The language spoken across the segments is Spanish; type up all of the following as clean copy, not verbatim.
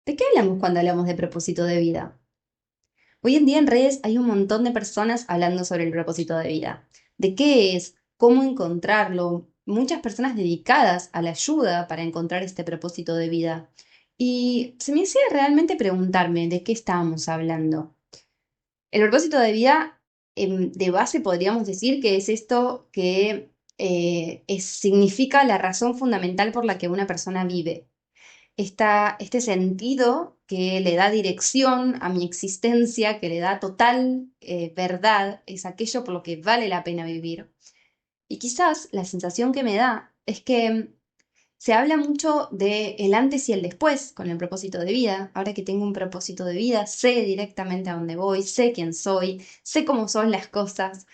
¿De qué hablamos cuando hablamos de propósito de vida? Hoy en día en redes hay un montón de personas hablando sobre el propósito de vida. ¿De qué es? ¿Cómo encontrarlo? Muchas personas dedicadas a la ayuda para encontrar este propósito de vida. Y se me hacía realmente preguntarme de qué estábamos hablando. El propósito de vida, de base podríamos decir que es esto que significa la razón fundamental por la que una persona vive este sentido que le da dirección a mi existencia, que le da total verdad, es aquello por lo que vale la pena vivir. Y quizás la sensación que me da es que se habla mucho de el antes y el después con el propósito de vida. Ahora que tengo un propósito de vida, sé directamente a dónde voy, sé quién soy, sé cómo son las cosas.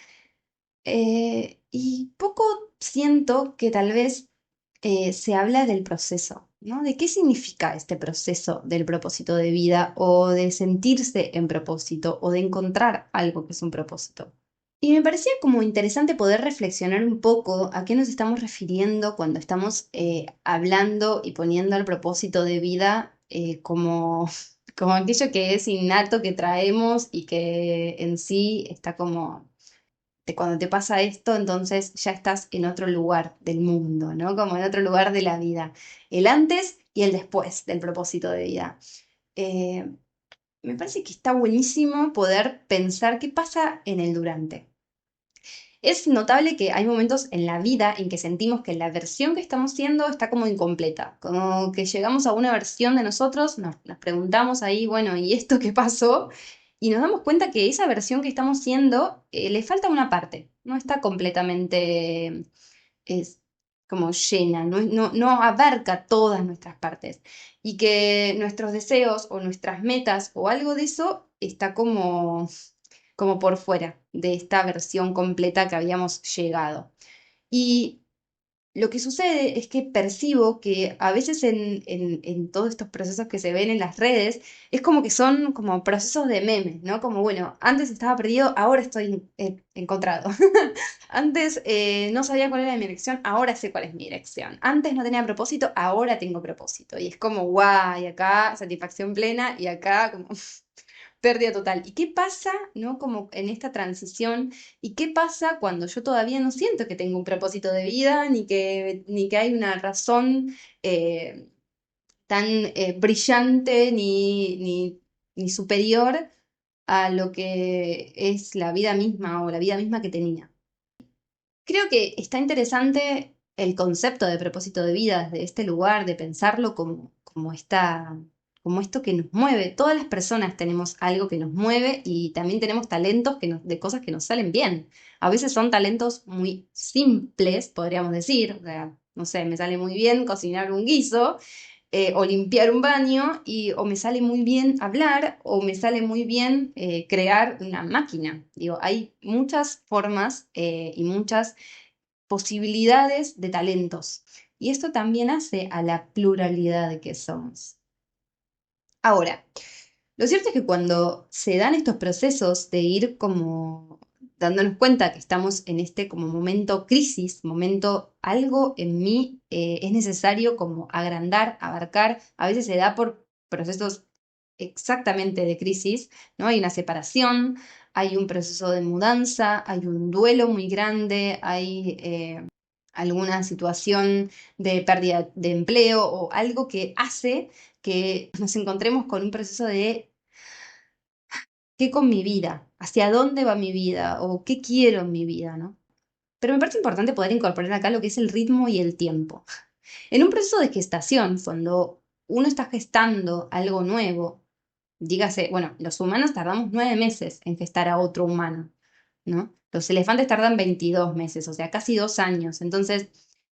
Y poco siento que tal vez se habla del proceso, ¿no? ¿De qué significa este proceso del propósito de vida o de sentirse en propósito o de encontrar algo que es un propósito? Y me parecía como interesante poder reflexionar un poco a qué nos estamos refiriendo cuando estamos hablando y poniendo el propósito de vida como aquello que es innato, que traemos y que en sí está como cuando te pasa esto, entonces ya estás en otro lugar del mundo, ¿no? Como en otro lugar de la vida. El antes y el después del propósito de vida. Eh, Me parece que está buenísimo poder pensar qué pasa en el durante. Es notable que hay momentos en la vida en que sentimos que la versión que estamos siendo está como incompleta, como que llegamos a una versión de nosotros, nos preguntamos ahí, bueno, ¿y esto qué pasó? Y nos damos cuenta que esa versión que estamos siendo le falta una parte, no está completamente es como llena, no abarca todas nuestras partes y que nuestros deseos o nuestras metas o algo de eso está como por fuera de esta versión completa que habíamos llegado. Y lo que sucede es que percibo que a veces en todos estos procesos que se ven en las redes, es como que son como procesos de memes, ¿no? Como, bueno, antes estaba perdido, ahora estoy encontrado. Antes no sabía cuál era mi elección, ahora sé cuál es mi elección. Antes no tenía propósito, ahora tengo propósito. Y es como, guau, y acá satisfacción plena, y acá como pérdida total. ¿Y qué pasa, no? Como en esta transición, ¿y qué pasa cuando yo todavía no siento que tengo un propósito de vida, ni que hay una razón tan brillante ni superior a lo que es la vida misma o la vida misma que tenía? Creo que está interesante el concepto de propósito de vida desde este lugar, de pensarlo como esto que nos mueve. Todas las personas tenemos algo que nos mueve y también tenemos talentos de cosas que nos salen bien. A veces son talentos muy simples, podríamos decir. O sea, no sé, me sale muy bien cocinar un guiso o limpiar un baño, o me sale muy bien hablar, o me sale muy bien crear una máquina. Digo, hay muchas formas y muchas posibilidades de talentos. Y esto también hace a la pluralidad que somos. Ahora, lo cierto es que cuando se dan estos procesos de ir como dándonos cuenta que estamos en este como momento crisis, momento algo en mí es necesario como agrandar, abarcar, a veces se da por procesos exactamente de crisis, ¿no? Hay una separación, hay un proceso de mudanza, hay un duelo muy grande, hay alguna situación de pérdida de empleo o algo que hace que nos encontremos con un proceso de qué con mi vida, hacia dónde va mi vida o qué quiero en mi vida, ¿no? Pero me parece importante poder incorporar acá lo que es el ritmo y el tiempo. En un proceso de gestación, cuando uno está gestando algo nuevo, dígase, bueno, los humanos tardamos 9 meses en gestar a otro humano, ¿no? Los elefantes tardan 22 meses, o sea, casi 2 años. Entonces,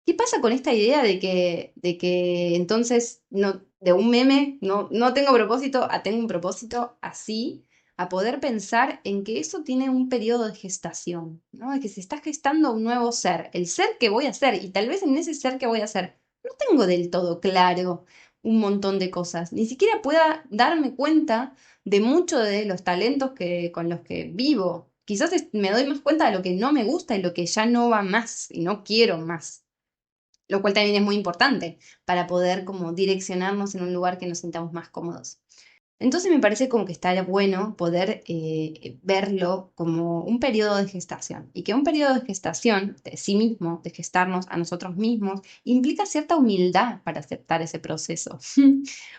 ¿qué pasa con esta idea de que entonces no, de un meme no tengo propósito a tengo un propósito así? A poder pensar en que eso tiene un periodo de gestación, ¿no? De que se está gestando un nuevo ser, el ser que voy a ser, y tal vez en ese ser que voy a ser, no tengo del todo claro un montón de cosas, ni siquiera pueda darme cuenta de muchos de los talentos con los que vivo. Quizás me doy más cuenta de lo que no me gusta y lo que ya no va más y no quiero más. lo cual también es muy importante para poder como direccionarnos en un lugar que nos sintamos más cómodos. Entonces me parece como que estaría bueno poder verlo como un periodo de gestación y que un periodo de gestación de sí mismo, de gestarnos a nosotros mismos, implica cierta humildad para aceptar ese proceso,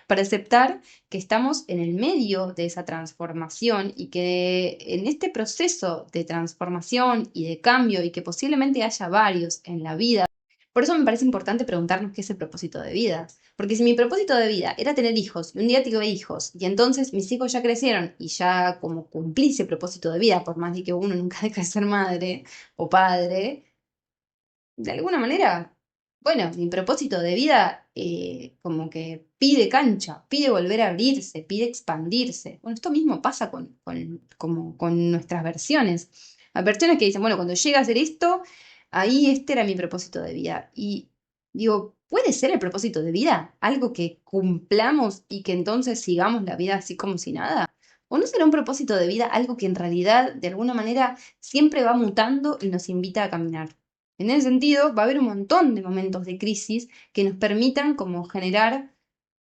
para aceptar que estamos en el medio de esa transformación y que en este proceso de transformación y de cambio y que posiblemente haya varios en la vida. Por eso me parece importante preguntarnos qué es el propósito de vida. Porque si mi propósito de vida era tener hijos, y un día tuve hijos, y entonces mis hijos ya crecieron y ya como cumplí ese propósito de vida, por más de que uno nunca deja de ser madre o padre, de alguna manera, bueno, mi propósito de vida como que pide cancha, pide volver a abrirse, pide expandirse. Bueno, esto mismo pasa como con nuestras versiones. Hay versiones que dicen, bueno, cuando llega a hacer esto, ahí este era mi propósito de vida. Y digo, ¿puede ser el propósito de vida algo que cumplamos y que entonces sigamos la vida así como si nada? ¿O no será un propósito de vida algo que en realidad de alguna manera siempre va mutando y nos invita a caminar? En ese sentido, va a haber un montón de momentos de crisis que nos permitan como generar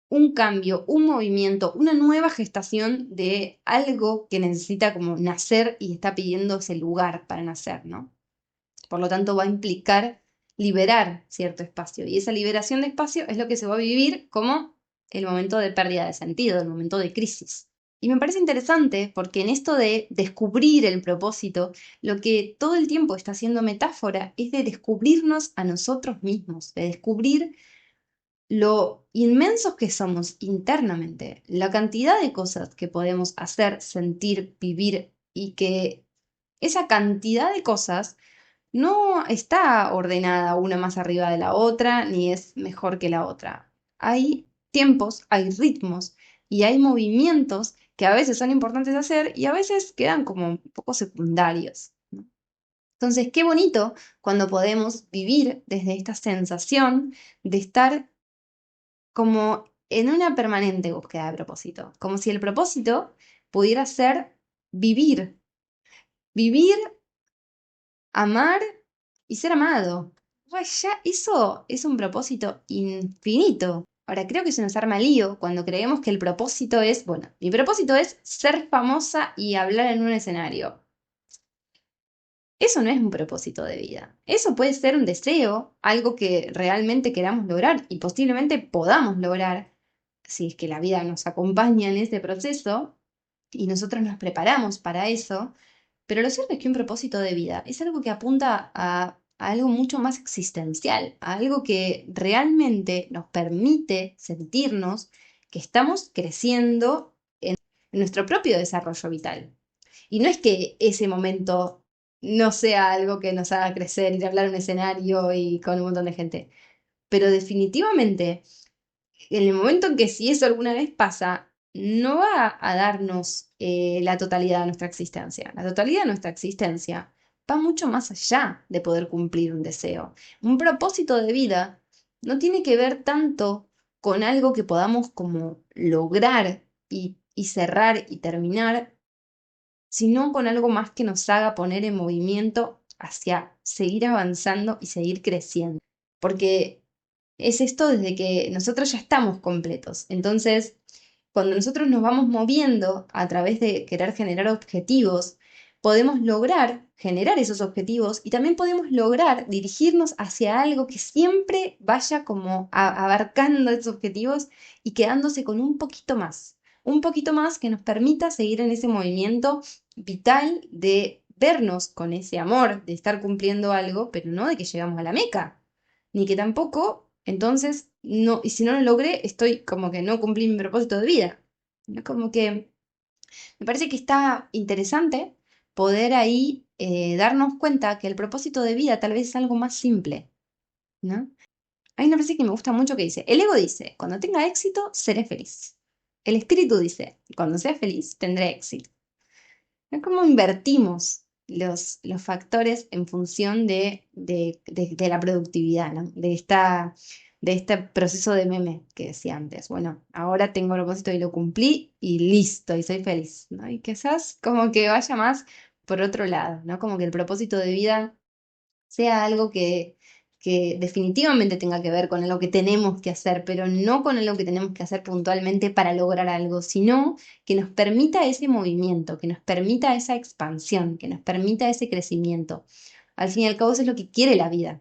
un cambio, un movimiento, una nueva gestación de algo que necesita como nacer y está pidiendo ese lugar para nacer, ¿no? Por lo tanto, va a implicar liberar cierto espacio y esa liberación de espacio es lo que se va a vivir como el momento de pérdida de sentido, el momento de crisis. Y me parece interesante porque en esto de descubrir el propósito, lo que todo el tiempo está haciendo metáfora es de descubrirnos a nosotros mismos, de descubrir lo inmensos que somos internamente, la cantidad de cosas que podemos hacer, sentir, vivir y que esa cantidad de cosas no está ordenada una más arriba de la otra, ni es mejor que la otra. Hay tiempos, hay ritmos y hay movimientos que a veces son importantes de hacer y a veces quedan como un poco secundarios, ¿no? Entonces, qué bonito cuando podemos vivir desde esta sensación de estar como en una permanente búsqueda de propósito, como si el propósito pudiera ser vivir, vivir, amar y ser amado. Pues ya eso es un propósito infinito. Ahora, creo que se nos arma lío cuando creemos que el propósito es, bueno, mi propósito es ser famosa y hablar en un escenario. Eso no es un propósito de vida. Eso puede ser un deseo, algo que realmente queramos lograr y posiblemente podamos lograr si es que la vida nos acompaña en ese proceso y nosotros nos preparamos para eso. Pero lo cierto es que un propósito de vida es algo que apunta a algo mucho más existencial, a algo que realmente nos permite sentirnos que estamos creciendo en nuestro propio desarrollo vital. Y no es que ese momento no sea algo que nos haga crecer, ir a hablar en un escenario y con un montón de gente, pero definitivamente en el momento en que si eso alguna vez pasa, no va a darnos la totalidad de nuestra existencia. La totalidad de nuestra existencia va mucho más allá de poder cumplir un deseo. Un propósito de vida no tiene que ver tanto con algo que podamos como lograr y cerrar y terminar, sino con algo más que nos haga poner en movimiento hacia seguir avanzando y seguir creciendo. Porque es esto desde que nosotros ya estamos completos. Entonces, cuando nosotros nos vamos moviendo a través de querer generar objetivos, podemos lograr generar esos objetivos y también podemos lograr dirigirnos hacia algo que siempre vaya como abarcando esos objetivos y quedándose con un poquito más que nos permita seguir en ese movimiento vital de vernos con ese amor, de estar cumpliendo algo, pero no de que llegamos a la meca, ni que tampoco, entonces, no, y si no lo logré, estoy como que no cumplí mi propósito de vida. ¿No? Como que me parece que está interesante poder ahí darnos cuenta que el propósito de vida tal vez es algo más simple, ¿no? Hay una frase que me gusta mucho que dice, el ego dice, cuando tenga éxito, seré feliz. El espíritu dice, cuando sea feliz, tendré éxito. Es como invertimos los factores en función de la productividad, ¿no? De este proceso de meme que decía antes. Bueno, ahora tengo el propósito y lo cumplí y listo, y soy feliz, ¿no? Y quizás como que vaya más por otro lado, ¿no? Como que el propósito de vida sea algo que definitivamente tenga que ver con algo que tenemos que hacer, pero no con algo que tenemos que hacer puntualmente para lograr algo, sino que nos permita ese movimiento, que nos permita esa expansión, que nos permita ese crecimiento. Al fin y al cabo, eso es lo que quiere la vida.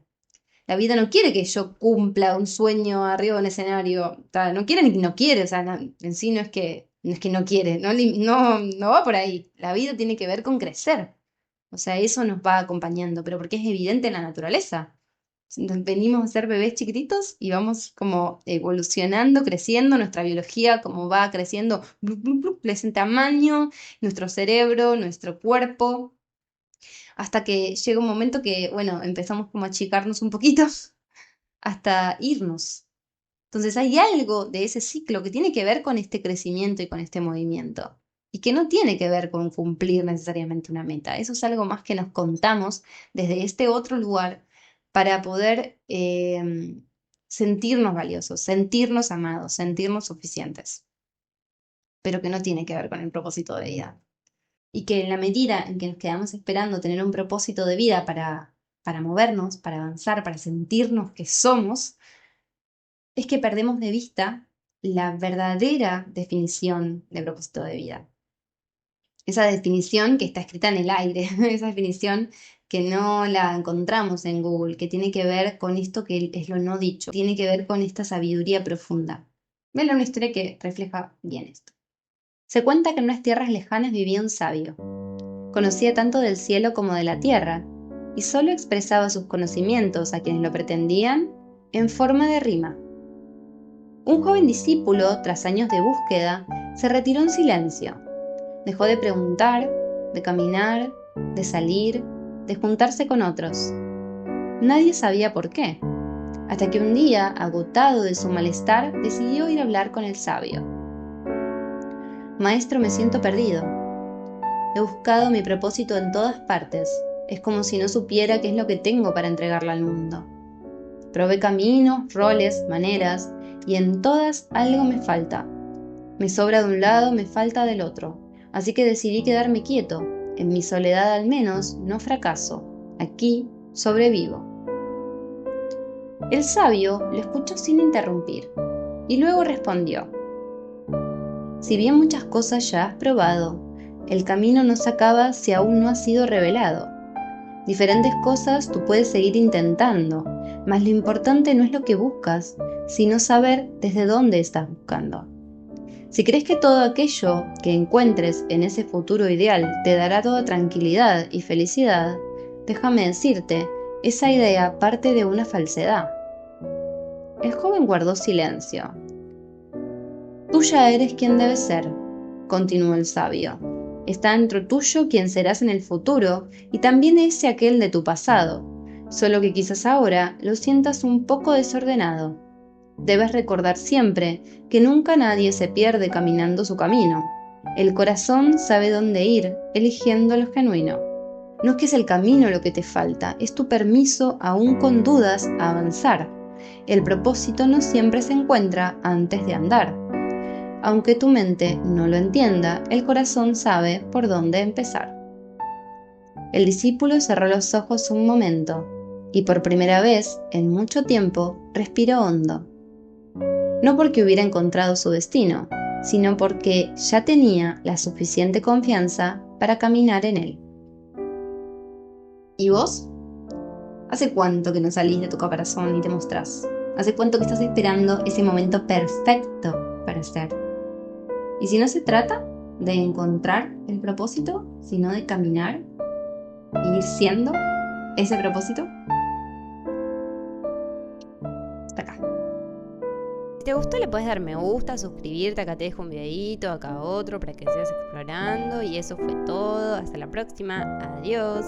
La vida no quiere que yo cumpla un sueño arriba de un escenario. No quiere ni no quiere, o sea, en sí no es que no quiere, no va por ahí. La vida tiene que ver con crecer. O sea, eso nos va acompañando, pero porque es evidente en la naturaleza. Venimos a ser bebés chiquititos y vamos como evolucionando, creciendo, nuestra biología como va creciendo, crece en tamaño, nuestro cerebro, nuestro cuerpo, hasta que llega un momento que, bueno, empezamos como a achicarnos un poquito hasta irnos. Entonces hay algo de ese ciclo que tiene que ver con este crecimiento y con este movimiento. Y que no tiene que ver con cumplir necesariamente una meta. Eso es algo más que nos contamos desde este otro lugar para poder sentirnos valiosos, sentirnos amados, sentirnos suficientes. Pero que no tiene que ver con el propósito de vida. Y que en la medida en que nos quedamos esperando tener un propósito de vida para movernos, para avanzar, para sentirnos que somos, es que perdemos de vista la verdadera definición de propósito de vida. Esa definición que está escrita en el aire, esa definición que no la encontramos en Google, que tiene que ver con esto que es lo no dicho, tiene que ver con esta sabiduría profunda. Ven una historia que refleja bien esto. Se cuenta que en unas tierras lejanas vivía un sabio. Conocía tanto del cielo como de la tierra, y solo expresaba sus conocimientos a quienes lo pretendían en forma de rima. Un joven discípulo, tras años de búsqueda, se retiró en silencio. Dejó de preguntar, de caminar, de salir, de juntarse con otros. Nadie sabía por qué, hasta que un día, agotado de su malestar, decidió ir a hablar con el sabio. Maestro, me siento perdido. He buscado mi propósito en todas partes. Es como si no supiera qué es lo que tengo para entregarle al mundo. Probé caminos, roles, maneras, y en todas algo me falta. Me sobra de un lado, me falta del otro. Así que decidí quedarme quieto. En mi soledad al menos no fracaso. Aquí sobrevivo. El sabio lo escuchó sin interrumpir y luego respondió: si bien muchas cosas ya has probado, el camino no se acaba si aún no ha sido revelado. Diferentes cosas tú puedes seguir intentando, mas lo importante no es lo que buscas, sino saber desde dónde estás buscando. Si crees que todo aquello que encuentres en ese futuro ideal te dará toda tranquilidad y felicidad, déjame decirte, esa idea parte de una falsedad. El joven guardó silencio. Tú ya eres quien debes ser, continuó el sabio. Está dentro tuyo quien serás en el futuro y también ese aquel de tu pasado, solo que quizás ahora lo sientas un poco desordenado. Debes recordar siempre que nunca nadie se pierde caminando su camino. El corazón sabe dónde ir, eligiendo lo genuino. No es que es el camino lo que te falta, es tu permiso, aún con dudas, a avanzar. El propósito no siempre se encuentra antes de andar. Aunque tu mente no lo entienda, el corazón sabe por dónde empezar. El discípulo cerró los ojos un momento y por primera vez en mucho tiempo respiró hondo. No porque hubiera encontrado su destino, sino porque ya tenía la suficiente confianza para caminar en él. ¿Y vos? ¿Hace cuánto que no salís de tu caparazón y te mostrás? ¿Hace cuánto que estás esperando ese momento perfecto para ser? Y si no se trata de encontrar el propósito, sino de caminar y ir siendo ese propósito. Hasta acá. Si te gustó le puedes dar me gusta, suscribirte, acá te dejo un videito, acá otro para que sigas explorando y eso fue todo. Hasta la próxima. Adiós.